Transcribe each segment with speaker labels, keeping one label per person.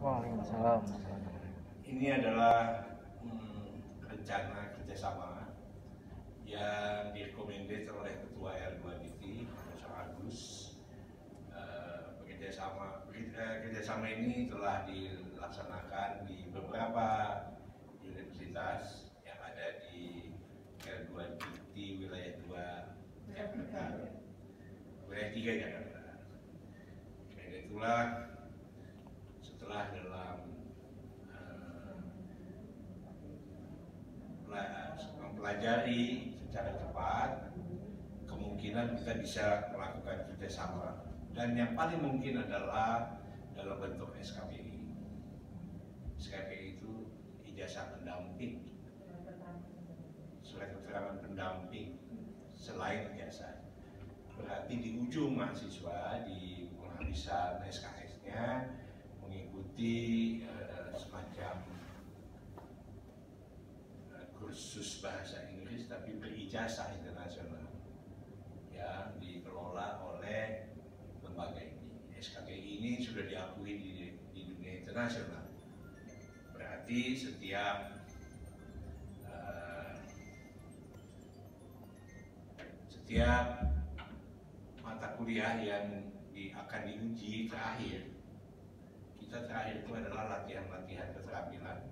Speaker 1: Waalaikumsalam.
Speaker 2: Ini adalah rencana kerjasama yang direkomendasi oleh Ketua R2DT, Profesor Agus. Kerjasama ini telah dilaksanakan di beberapa universitas yang ada di R2DT wilayah 2 Jakarta, wilayah 3 Jakarta. Dan itulah setelah dalam mempelajari secara cepat, kemungkinan kita bisa melakukan kerjasama, dan yang paling mungkin adalah dalam bentuk SKPI. SKPI itu ijazah pendamping, surat keterangan pendamping selain ijazah. Berarti di ujung mahasiswa di penghabisan SKS-nya mengikuti semacam kursus bahasa Inggris tapi berijazah internasional yang dikelola oleh lembaga ini. SKPI ini sudah diakui di dunia internasional. Berarti setiap mata kuliah yang akan diuji terakhir, kita terakhir itu adalah latihan-latihan keterampilan,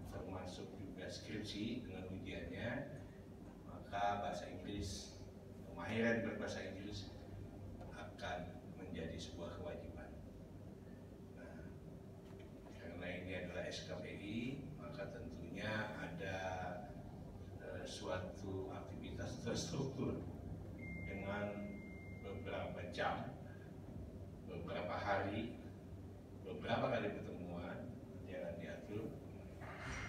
Speaker 2: termasuk juga skripsi dengan ujiannya, maka bahasa Inggris, kemahiran berbahasa Inggris akan menjadi sebuah kewajiban. Nah, karena ini adalah SKPI, maka tentunya ada suatu aktivitas terstruktur dengan beberapa jam, beberapa hari, beberapa kali pertemuan yang diatur,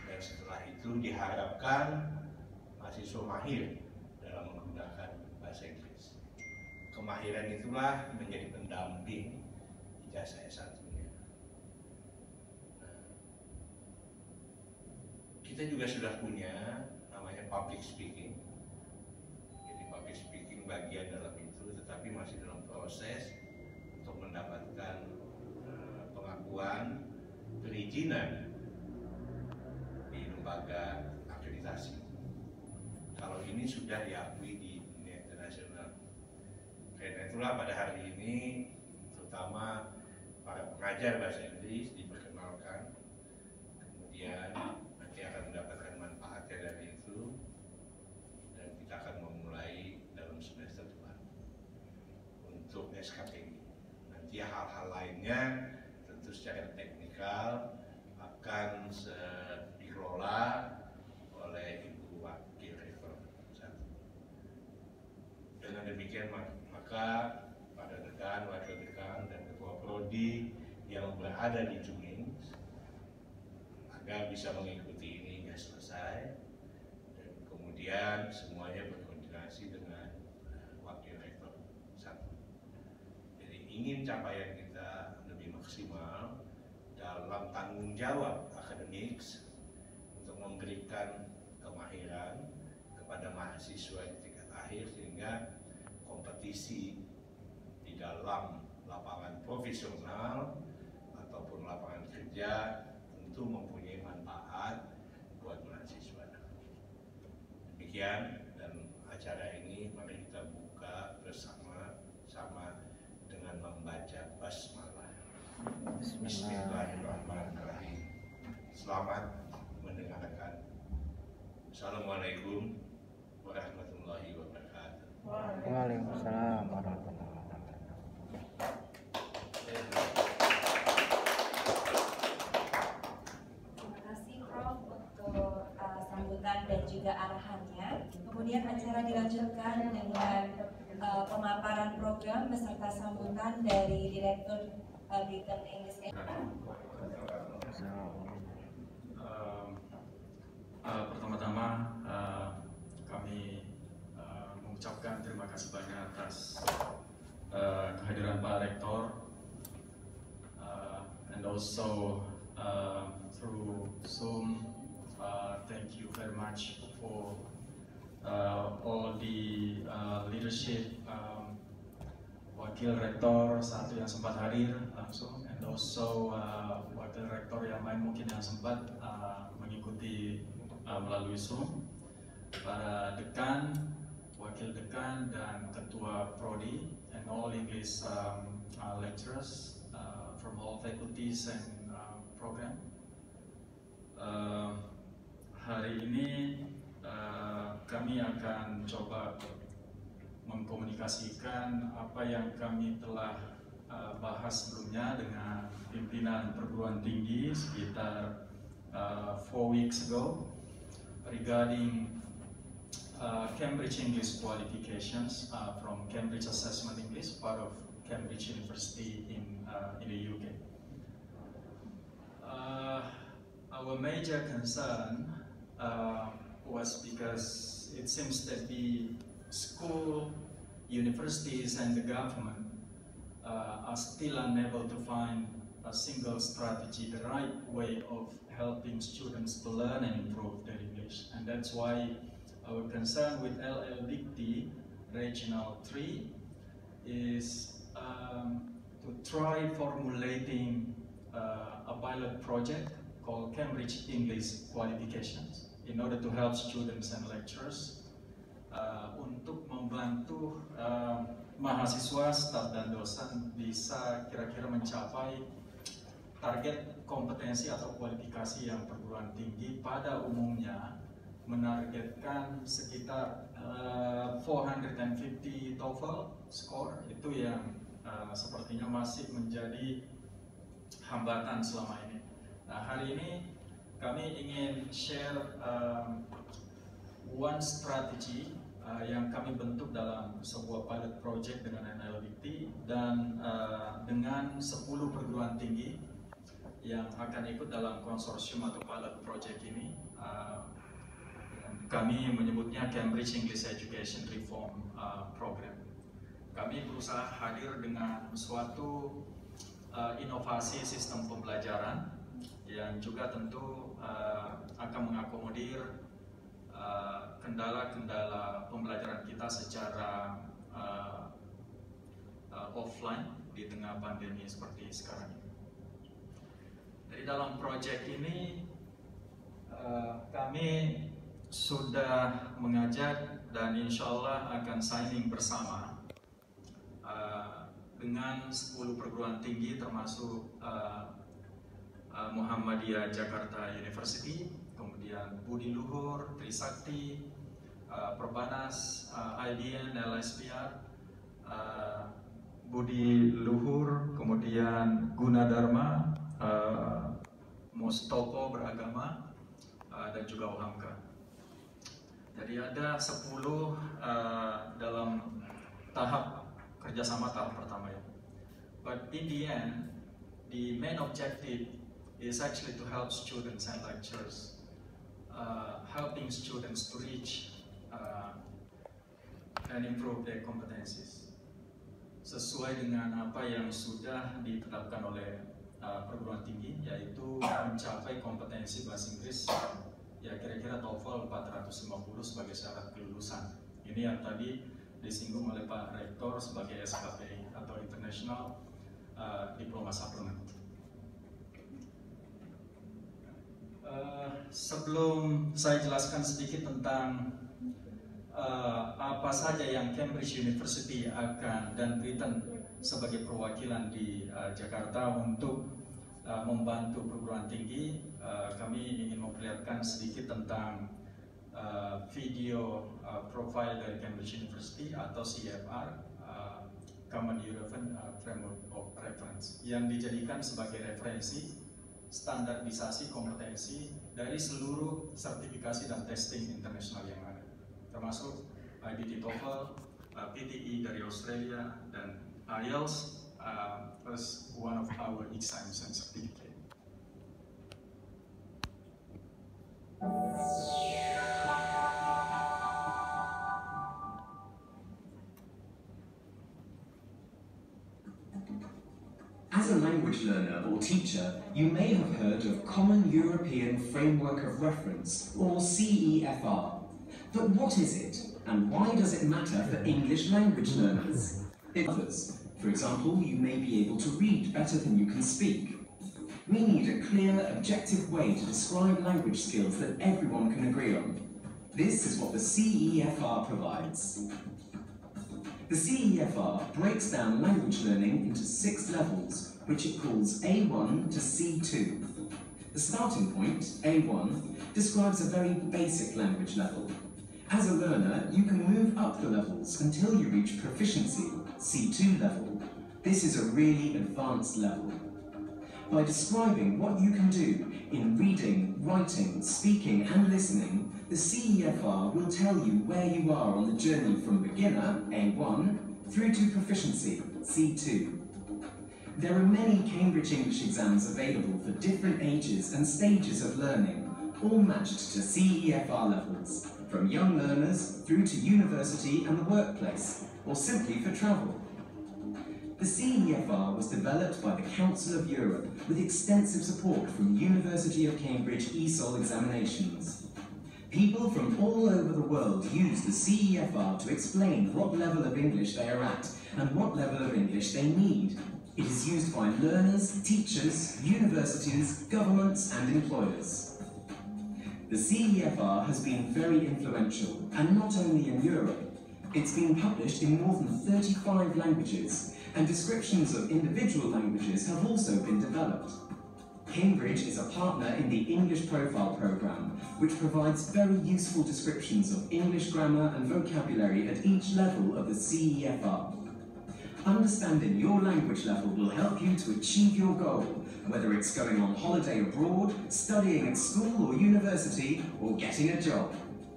Speaker 2: dan setelah itu diharapkan mahasiswa mahir dalam menggunakan bahasa Inggris. Kemahiran itulah menjadi pendamping ijazah S1-nya. Nah, kita juga sudah punya namanya public speaking. Jadi public speaking bagian dalam itu, tetapi masih dalam proses untuk mendapatkan pengakuan, perizinan di lembaga akreditasi. Kalau ini sudah diakui di dunia internasional. Karena itulah pada hari ini terutama para pengajar bahasa Inggris diperkenalkan, kemudian nanti akan mendapatkan manfaatnya dari itu, dan kita akan memulai dalam semester depan untuk SKPI. Nanti hal-hal lainnya tentu secara teknikal akan dikelola oleh Ibu Wakil Rektor 1. Dengan demikian maka pada dekan, wakil dekan, dan ketua prodi yang berada di Juming agar bisa mengikuti ini hingga selesai, dan kemudian semuanya berkoordinasi dengan wakil rektor 1. Jadi ingin capaian kita lebih maksimal dalam tanggung jawab akademik untuk memberikan kemahiran kepada mahasiswa di tingkat akhir, sehingga kompetisi di dalam lapangan profesional ataupun lapangan kerja tentu mempunyai manfaat buat mahasiswa. Demikian, dan acara ini mari kita buka bersama-sama dengan membaca basmalah. Bismillahirrahmanirrahim. Selamat mendengarkan. Assalamualaikum warahmatullahi wabarakatuh.
Speaker 1: Waalaikumsalam warahmatullahi wabarakatuh.
Speaker 3: Terima kasih Prof untuk sambutan dan juga arahannya. Kemudian acara dilanjutkan dengan pemaparan program beserta sambutan dari Direktur Britain English.
Speaker 4: Pertama-tama kami mengucapkan terima kasih banyak atas kehadiran Pak Rektor, and also through Zoom. Thank you very much for all the leadership Wakil Rektor satu yang sempat hadir langsung, and also Wakil Rektor yang lain mungkin yang sempat mengikuti melalui Zoom, para dekan, Wakil Dekan, dan Ketua Prodi, and all English lecturers from all faculties and program. Hari ini kami akan coba mengkomunikasikan apa yang kami telah bahas sebelumnya dengan pimpinan perguruan tinggi sekitar 4 weeks ago regarding Cambridge English qualifications from Cambridge Assessment English, part of Cambridge University in the UK. Our major concern was because it seems that the school, universities, and the government are still unable to find a single strategy, the right way of helping students to learn and improve their English. And that's why our concern with LL Dikti Regional 3 is to try formulating a pilot project called Cambridge English Qualifications in order to help students and lecturers untuk membantu mahasiswa, staf, dan dosen bisa kira-kira mencapai target kompetensi atau kualifikasi yang perguruan tinggi pada umumnya menargetkan sekitar 450 TOEFL score, itu yang sepertinya masih menjadi hambatan selama ini. Nah, hari ini kami ingin share one strategy yang kami bentuk dalam sebuah pilot project dengan NLDT dan dengan 10 perguruan tinggi yang akan ikut dalam konsorsium atau pilot project ini. Kami menyebutnya Cambridge English Education Reform Program. Kami berusaha hadir dengan suatu inovasi sistem pembelajaran yang juga tentu akan mengakomodir kendala-kendala pembelajaran kita secara offline di tengah pandemi seperti sekarang ini. Jadi dalam proyek ini kami sudah mengajak dan insya Allah akan signing bersama dengan 10 perguruan tinggi termasuk Muhammadiyah Jakarta University, kemudian Budi Luhur, Trisakti, Perbanas, IDN, LSPR, Budi Luhur, kemudian Gunadarma, Mustopo Beragama, dan juga Uhamka. Jadi ada 10 dalam tahap kerjasama tahap pertama ya. But in the end, the main objective is actually to help students and lecturers, helping students to reach and improve their competencies sesuai dengan apa yang sudah ditetapkan oleh perguruan tinggi, yaitu mencapai kompetensi bahasa Inggris ya kira-kira TOEFL 450 sebagai syarat kelulusan. Ini yang tadi disinggung oleh Pak Rektor sebagai SKPI atau International Diploma Supplement. Sebelum saya jelaskan sedikit tentang apa saja yang Cambridge University akan dan Britain sebagai perwakilan di Jakarta untuk membantu perguruan tinggi, kami ingin memperlihatkan sedikit tentang video profile dari Cambridge University atau CFR, Common European Framework of Reference, yang dijadikan sebagai referensi standarisasi kompetensi dari seluruh sertifikasi dan testing internasional yang ada, termasuk IBT TOEFL, PTE dari Australia, dan IELTS as one of our exams and certificate.
Speaker 5: As a language learner or teacher, you may have heard of Common European Framework of Reference, or CEFR. But what is it, and why does it matter for English language learners? It matters For example, you may be able to read better than you can speak. We need a clear, objective way to describe language skills that everyone can agree on. This is what the CEFR provides. The CEFR breaks down language learning into 6 levels, which it calls A1 to C2. The starting point, A1, describes a very basic language level. As a learner, you can move up the levels until you reach proficiency, C2 level. This is a really advanced level. By describing what you can do in reading, writing, speaking and listening, the CEFR will tell you where you are on the journey from beginner, A1, through to proficiency, C2. There are many Cambridge English exams available for different ages and stages of learning, all matched to CEFR levels, from young learners through to university and the workplace, or simply for travel. The CEFR was developed by the Council of Europe with extensive support from University of Cambridge ESOL examinations. People from all over the world use the CEFR to explain what level of English they are at and what level of English they need. It is used by learners, teachers, universities, governments and employers. The CEFR has been very influential, and not only in Europe. It's been published in more than 35 languages, and descriptions of individual languages have also been developed. Cambridge is a partner in the English Profile Programme, which provides very useful descriptions of English grammar and vocabulary at each level of the CEFR. Understanding your language level will help you to achieve your goal, whether it's going on holiday abroad, studying at school or university, or getting a job.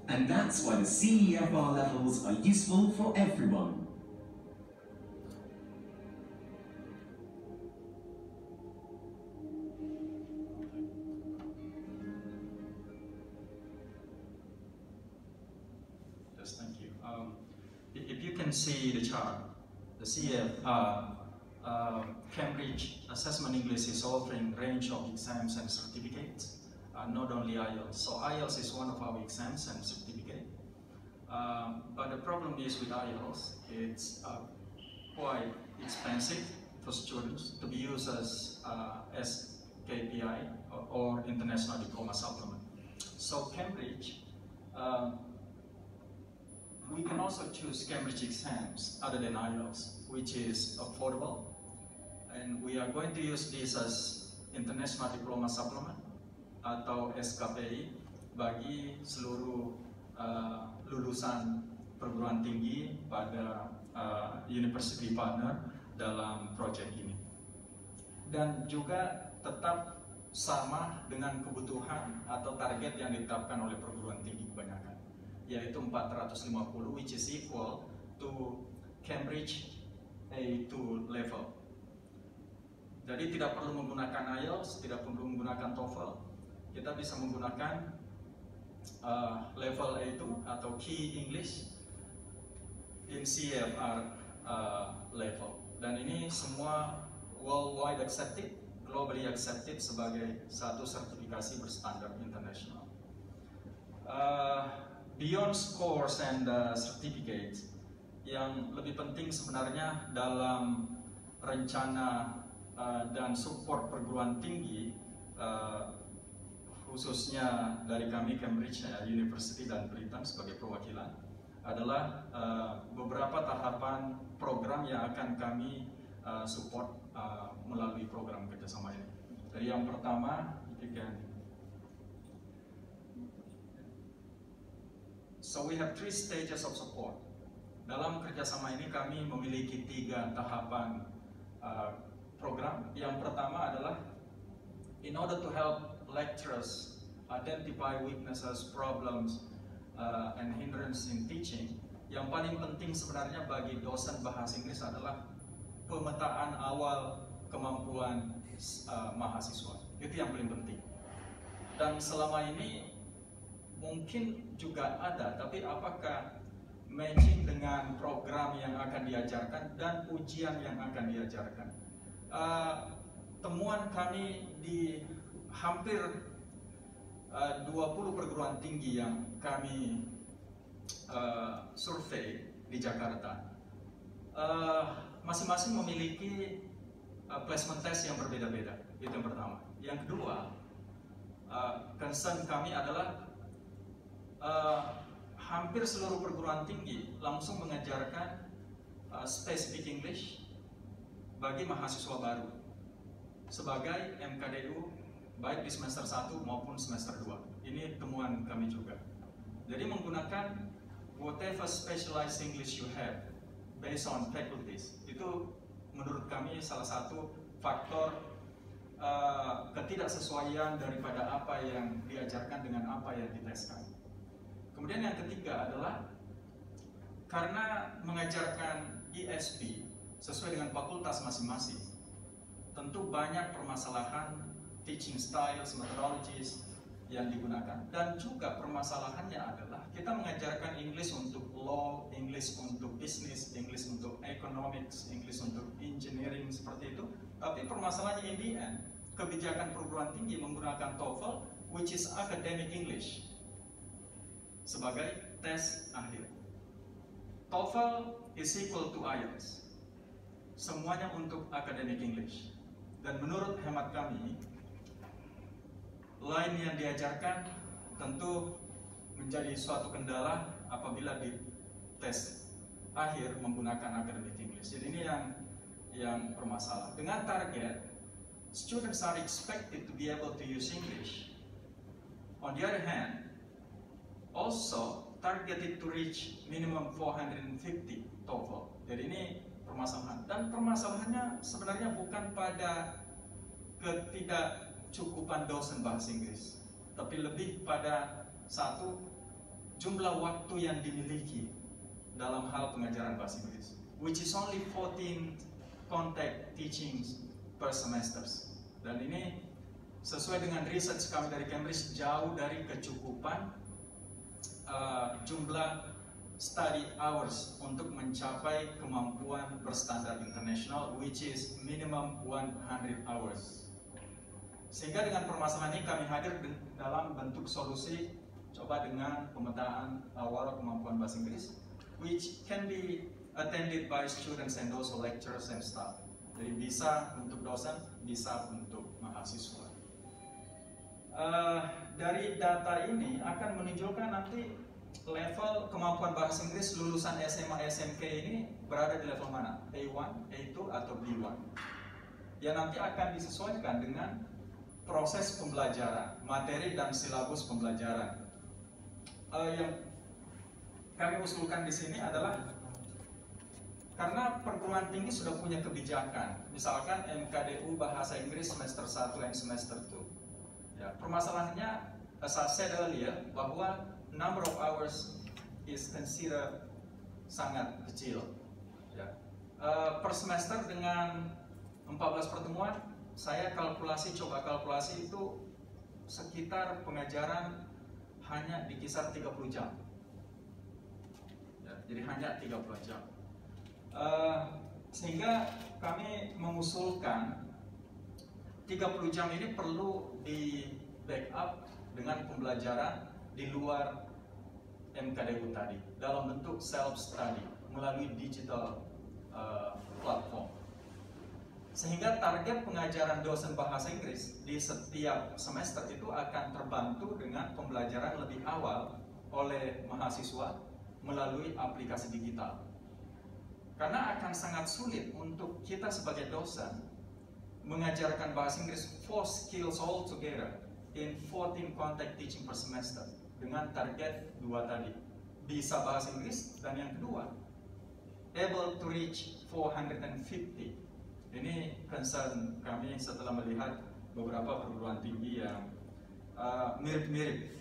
Speaker 5: And that's why the CEFR levels are useful for everyone.
Speaker 4: Yes, thank you. If you can see the chart, the CEFR, Cambridge Assessment English is offering range of exams and certificates, not only IELTS. So IELTS is one of our exams and certificate. But the problem is with IELTS, it's quite expensive for students to be used as KPI or International Diploma Supplement. So Cambridge, we can also choose Cambridge exams other than IELTS, which is affordable. And we are going to use this as International Diploma Supplement atau SKPI bagi seluruh lulusan perguruan tinggi pada university partner dalam proyek ini. Dan juga tetap sama dengan kebutuhan atau target yang ditetapkan oleh perguruan tinggi kebanyakan, yaitu 450, which is equal to Cambridge A2 level. Jadi tidak perlu menggunakan IELTS, tidak perlu menggunakan TOEFL, kita bisa menggunakan level A2 atau Key English in CEFR level. Dan ini semua worldwide accepted, globally accepted sebagai satu sertifikasi berstandar internasional. Beyond scores and certificates, yang lebih penting sebenarnya dalam rencana dan support perguruan tinggi, khususnya dari kami Cambridge University dan Britain sebagai perwakilan, adalah beberapa tahapan program yang akan kami support melalui program kerjasama ini. Jadi yang pertama, so we have 3 stages of support. Dalam kerjasama ini kami memiliki 3 tahapan program. Yang pertama adalah in order to help lecturers identify weaknesses, problems, and hindrance in teaching. Yang paling penting sebenarnya bagi dosen bahasa Inggris adalah pemetaan awal kemampuan mahasiswa. Itu yang paling penting. Dan selama ini mungkin juga ada, tapi apakah matching dengan program yang akan diajarkan dan ujian yang akan diajarkan? Temuan kami di hampir 20 perguruan tinggi yang kami survei di Jakarta, masing-masing memiliki placement test yang berbeda-beda. Itu yang pertama. Yang kedua, concern kami adalah hampir seluruh perguruan tinggi langsung mengajarkan Specific English bagi mahasiswa baru sebagai MKDU baik di semester 1 maupun semester 2. Ini temuan kami juga. Jadi menggunakan whatever specialized English you have based on faculties, itu menurut kami salah satu faktor ketidaksesuaian daripada apa yang diajarkan dengan apa yang diteskan. Kemudian yang ketiga adalah karena mengajarkan ESP sesuai dengan fakultas masing-masing, tentu banyak permasalahan teaching styles, methodologies yang digunakan, dan juga permasalahannya adalah kita mengajarkan English untuk law, English untuk business, English untuk economics, English untuk engineering seperti itu, tapi permasalahannya in the end, kebijakan perguruan tinggi menggunakan TOEFL, which is academic English, sebagai tes akhir. TOEFL is equal to IELTS. Semuanya untuk academic English. Dan menurut hemat kami, lain yang diajarkan tentu menjadi suatu kendala apabila di tes akhir menggunakan academic English. Jadi ini yang bermasalah. Dengan target, students are expected to be able to use English. On the other hand, also targeted to reach minimum 450 TOEFL. Jadi ini permasalahan. Dan permasalahannya sebenarnya bukan pada ketidakcukupan dosen bahasa Inggris, tapi lebih pada satu, jumlah waktu yang dimiliki dalam hal pengajaran bahasa Inggris, which is only 14 contact teachings per semester. Dan ini sesuai dengan research kami dari Cambridge, jauh dari kecukupan jumlah study hours untuk mencapai kemampuan berstandar internasional, which is minimum 100 hours. Sehingga dengan permasalahan ini kami hadir dalam bentuk solusi, coba dengan pemetaan awal kemampuan bahasa Inggris, which can be attended by students and also lecturers and staff. Jadi bisa untuk dosen, bisa untuk mahasiswa. Dari data ini akan menunjukkan nanti level kemampuan bahasa Inggris lulusan SMA SMK ini berada di level mana? A1, A2 atau B1. Ya nanti akan disesuaikan dengan proses pembelajaran, materi dan silabus pembelajaran. Yang kami usulkan di sini adalah karena perguruan tinggi sudah punya kebijakan, misalkan MKDU bahasa Inggris semester 1 dan semester 2. Ya, permasalahannya, as I said earlier, bahwa number of hours is considered sangat kecil. Ya. Per semester dengan 14 pertemuan, saya coba kalkulasi itu sekitar pengajaran hanya di kisar 30 jam. Ya, jadi hanya 30 jam. Sehingga kami mengusulkan 30 jam ini perlu di backup dengan pembelajaran di luar MKDU tadi dalam bentuk self study melalui digital platform. Sehingga target pengajaran dosen bahasa Inggris di setiap semester itu akan terbantu dengan pembelajaran lebih awal oleh mahasiswa melalui aplikasi digital. Karena akan sangat sulit untuk kita sebagai dosen mengajarkan bahasa Inggris 4 skills all together in 14 contact teaching per semester dengan target 2 tadi, bisa bahasa Inggris, dan yang kedua able to reach 450. Ini concern kami setelah melihat beberapa perguruan tinggi yang mirip-mirip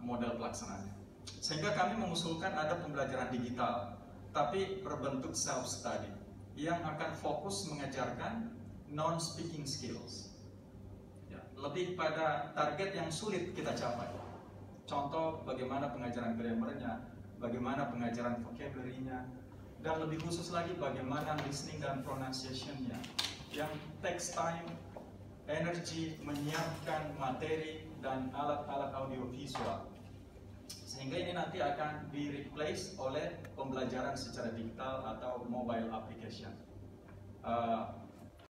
Speaker 4: model pelaksanaannya. Sehingga kami mengusulkan ada pembelajaran digital tapi berbentuk self-study yang akan fokus mengajarkan non-speaking skills. Ya, lebih pada target yang sulit kita capai. Contoh bagaimana pengajaran grammar-nya, bagaimana pengajaran vocabulary-nya, dan lebih khusus lagi bagaimana listening dan pronunciation-nya, yang takes time, energi, menyiapkan materi dan alat-alat audiovisual. Sehingga ini nanti akan di replace oleh pembelajaran secara digital atau mobile application.